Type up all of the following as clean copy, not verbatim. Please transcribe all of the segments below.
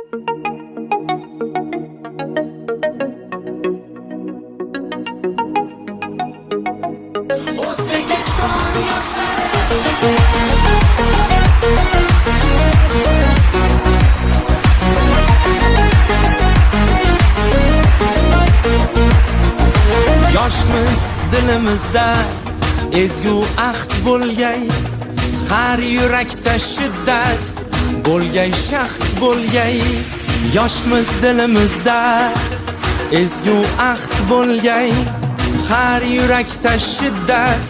Yoshmiz dilimizda ezgu ahd bo'lgay, har yurakda shiddat bo'lgay, shaxt bo'lgay. Yoshmiz dilimizda ezgu ahd bo'lgay, har yurakda shiddat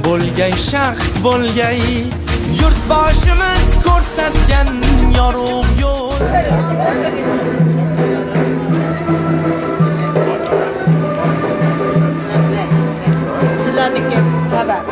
bo'lgay, shaxt bo'lgay. Yurtboshimiz ko'rsatgan yorug' yo'l. Sizlarniki sabab.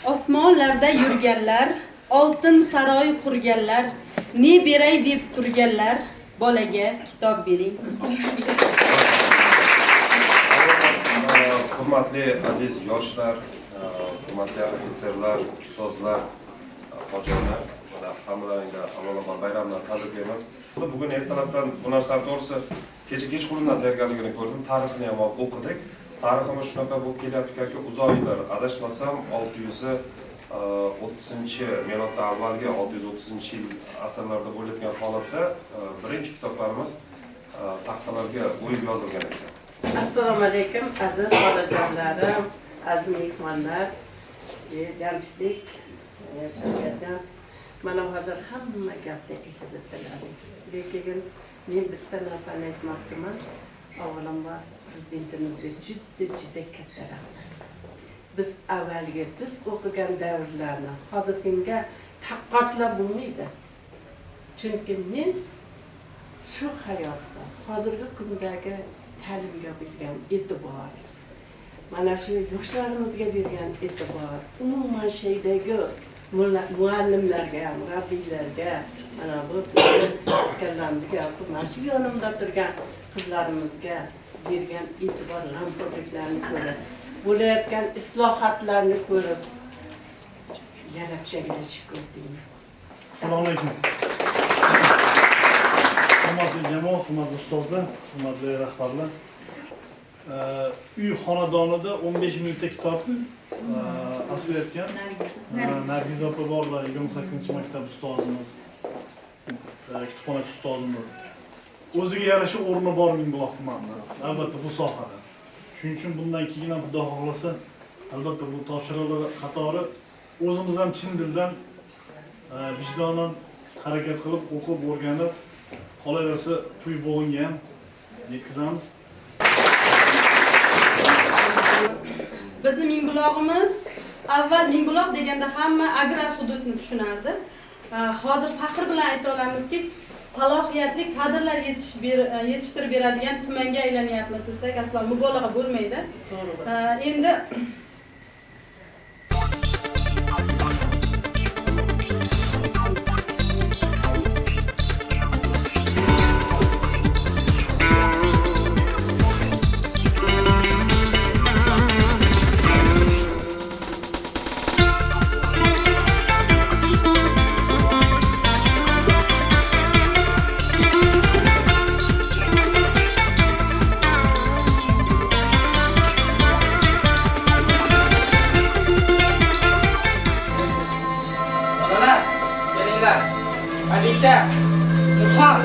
Osmonlarda yurganlar, oltin saroy qurganlar, ne beray deb turganlar, bolaga kitob bering. Hurmatli aziz yoshlar, hurmatli ofitserlar, ustozlar, hojilar, mana hammalaringga avvalambor bayramdan tabriklaymiz. Bugun ertalabdan bu narsani to'g'risi kechqurundan tayyorgarligini ko'rdim, tarixini ham o'qidik. Tariximiz shunaqa bo'lib kelyaptiki, uzoq yillar adashmasam 630-miloddan avvalgi 630-yil asrlarda bo'layotgan holatda birinchi kitoblarimiz taxtalarga o'yib yozilgan ekan. Assalomu alaykum aziz xolajonlarim, aziz mehmonlar, jamshidlik, Shavkatjon. Mana hozir hamma gapni aytib o'tdilaring. Lekin men bitta narsani aytmoqchiman. Avvalambor prezidentimizga juda katta rahmat. Biz avvalgi biz o'qigan davrlarni hozirgiga taqqoslab bo'lmaydi. Chunki men shu hayotda hozirgi kundagi ta'limga bo'lgan e'tibor, mana shu yoshlarimizga bergan e'tibor, umuman shaydagi muallimlarga, murabbiylarga, mana bu fikrlarga, mana shu yonimda turgan qizlarimizga bergan e'tibor, g'amxo'rliklarni ko'rib, bo'layotgan islohotlarni ko'rib, Yaratganga shukr deyman. Assalomu alaykum. Hurmatli jamoat, hurmatli ustozlar, hurmatli rahbarlar. Uy xonadonida 15 mingta kitobni aslayotgan Nargiz opa borlar, 28-maktab ustozimiz, kutubxonachi ustozimiz. O'ziga yarasha o'rni bor Mingbuloq tumanida, albatta bu sohada. Shuning uchun bundan keyin ham Xudo xohlasa, albatta bu topshiriqlar qatori o'zimiz ham chin dildan vijdonan harakat qilib, o'qib, o'rganib, qolaversa to'y bo'g'inga ham yetkazamiz. Bizni Mingbulog'imiz avval Mingbuloq deganda hamma agrar hududni tushunardi. Hozir faxr bilan ayta olamizki, salohiyatli kadrlar yetishtirib beradigan tumanga aylanyapmiz desak aslo mubolag'a bo'lmaydi. Endi Aditya, Nurxon,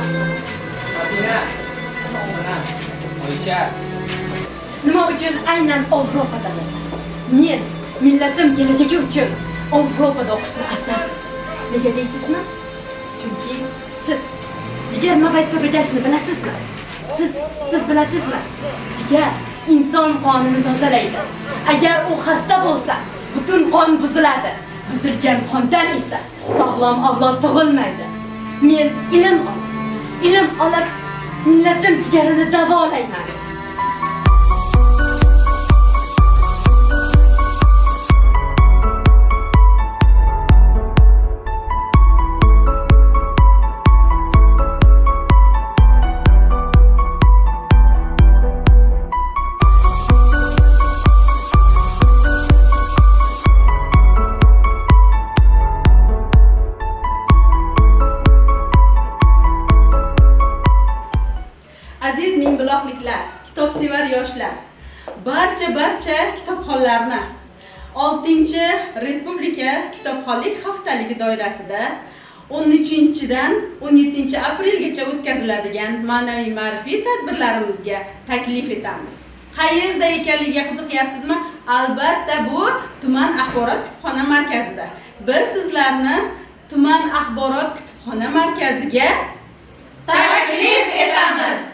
Madina, Mana, Oysha. Nima uchun aynan Yevropadaman? Men millatim kelajagi uchun Yevropada o'qishni afzal. Nega deysizmi? Chunki siz jigar nima vazifa bajarishni bilasizmi? Siz bilasizmi? Jigar inson qonini tozalaydi. Agar u xasta bo'lsa, butun qon buziladi. Buzilgan qondan esa sog'lom avlod tug'ilmaydi. Men ilm olib millatim jigarini davolayman. kitobsevar yoshlar, barcha kitobxonlarni 6 Respublika kitobxonlik haftaligi doirasida 13-dan 17 aprelgacha o'tkaziladigan ma'naviy ma'rifiy tadbirlarimizga taklif etamiz. Qayerda ekanligiga qiziqyapsizmi? Albatta bu tuman axborot kutubxona markazida. Biz sizlarni tuman axborot kutubxona markaziga taklif etamiz.